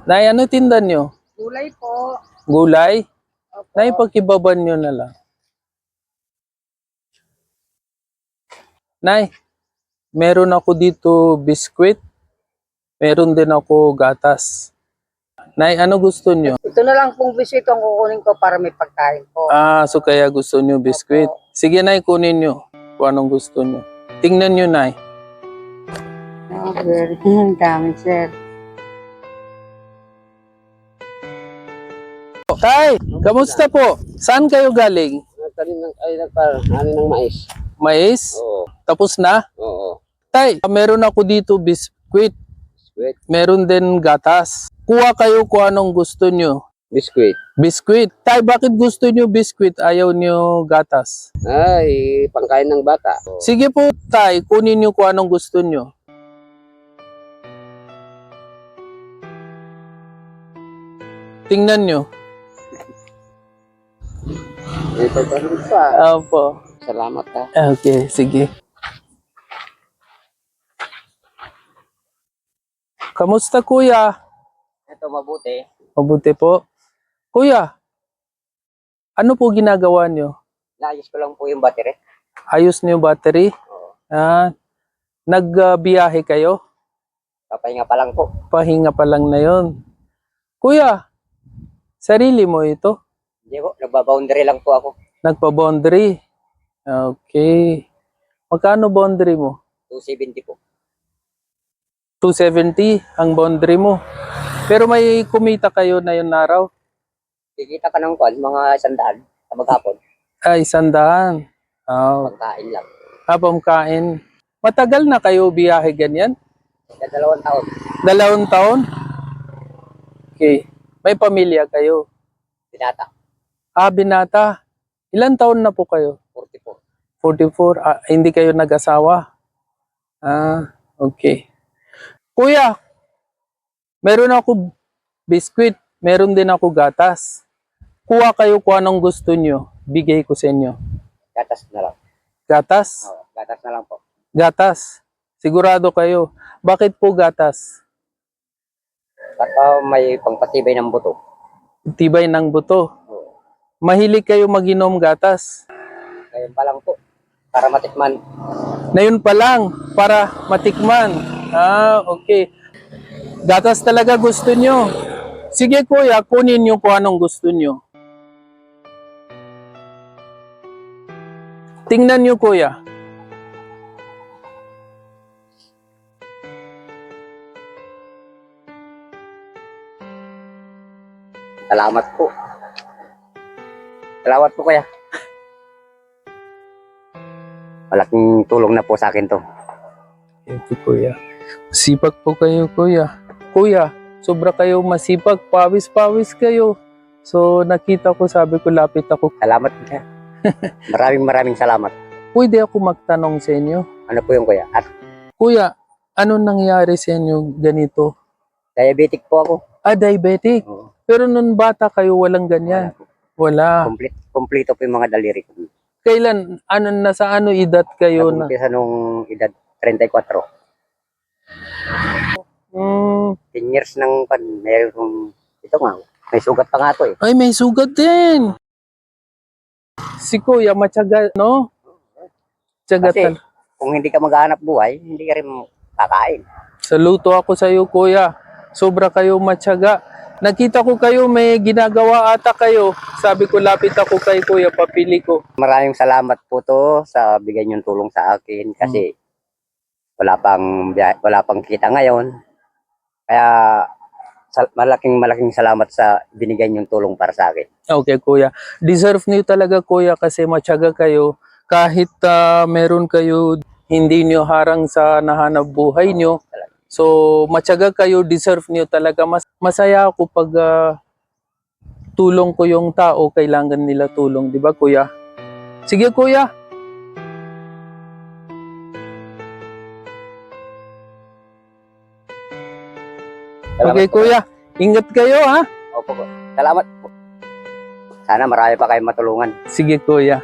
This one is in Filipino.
Nay, ano tindan nyo? Gulay po. Gulay? Opo. Nay, pagkibaban nyo na lang. Nay, meron ako dito biskwit. Meron din ako gatas. Nay, ano gusto nyo? Ito na lang pong bisito ang kukunin ko para may pagkain po. So kaya gusto nyo biskwit. Sige, Nay, kunin nyo kung anong gusto nyo. Tingnan nyo, Nay. Okay. Dami, sir. Tay, kamusta po? Saan kayo galing? Nagpaano ng mais. Mais? Oo. Tapos na? Oo. Tay, meron ako dito biskwit. Biskuit. Meron din gatas. Kuha kayo kung anong gusto nyo. Biskuit. Biskwit. Tay, bakit gusto nyo biskwit? Ayaw nyo gatas? Ay, pangkain ng bata. Oo. Sige po, Tay, kunin nyo kung anong gusto nyo. Tingnan nyo. Ito pa rin pa. Opo. Salamat ha. Okay, sige. Kamusta, kuya? Ito mabuti. Mabuti po. Kuya, ano po ginagawa nyo? Naayos ko lang po yung battery. Ayos nyo yung battery? Oo. Nagbiyahe kayo? Papahinga pa lang po. Pahinga pa lang na yon. Kuya, sarili mo ito? Hindi po, nagbaboundary lang po ako. Nagpa-boundary? Okay. Magkano boundary mo? 270 po. 270 ang boundary mo. Pero may kumita kayo na yun araw? Kikita ka ng kwan, mga 100 sa maghapon. Ay, 100. Pagkain lang. Habang kain. Matagal na kayo biyahe ganyan? Sa 2 taon. 2 taon? Okay. May pamilya kayo? Binata. Binata. Ilan taon na po kayo? 44. 44. Hindi kayo nag-asawa? Okay. Kuya, meron ako biskwit. Meron din ako gatas. Kuha kayo kung anong gusto nyo. Bigay ko sa inyo. Gatas na lang. Gatas? Oo, gatas na lang po. Gatas. Sigurado kayo. Bakit po gatas? Para may pangpatibay ng buto. Tibay ng buto. Oo. Mahilig kayo mag-inom gatas. Ngayon pa lang po. Para matikman. Ngayon pa lang, para matikman. Okay. Gatas talaga gusto nyo. Sige kuya, kunin nyo kung anong gusto nyo. Tingnan nyo kuya. Salamat po. Salamat po kuya. Malaking tulong na po sa akin to. Ito kuya. Sipag po kayo kuya. Kuya, sobra kayo masipag. Pawis-pawis kayo. So nakita ko, sabi ko lapit ako. Salamat po kuya. Maraming salamat. Pwede ako magtanong sa inyo? Ano po yung kuya? At Kuya, ano nangyari sa inyo ganito? diabetic po ako. Diabetic. Oo. Pero nung bata kayo walang ganyan? Wala. Kompleto po yung mga daliri ko. Kailan, nasa ano edad kayo na? Nag-umpisa nung edad 34. Hmm, 10 years nang mayroong, ito nga, may sugat pa nga to eh. ay, may sugat din. Si kuya, matyaga, no? Tiyaga Kasi tal. kung hindi ka maghahanap buhay, hindi ka rin kakain. Saluto ako sa iyo, kuya. Sobra kayo matyaga. Nakita ko kayo, may ginagawa ata kayo. Sabi ko, lapit ako kay kuya, papili ko. Maraming salamat po to sa bigay niyong tulong sa akin kasi wala pang kita ngayon. Kaya malaking salamat sa binigay niyong tulong para sa akin. Okay, kuya. Deserve niyo talaga, kuya, kasi matyaga kayo. Kahit meron kayo, hindi niyo harang sa nahanap buhay niyo. So, matyaga kayo, deserve niyo talaga. Masaya ako pag tulong ko yung tao, kailangan nila tulong. Di ba, kuya? Sige, kuya. Okay, kuya. Ingat kayo, ha? Opo po. Salamat po. Sana marami pa kayong matulungan. Sige, kuya.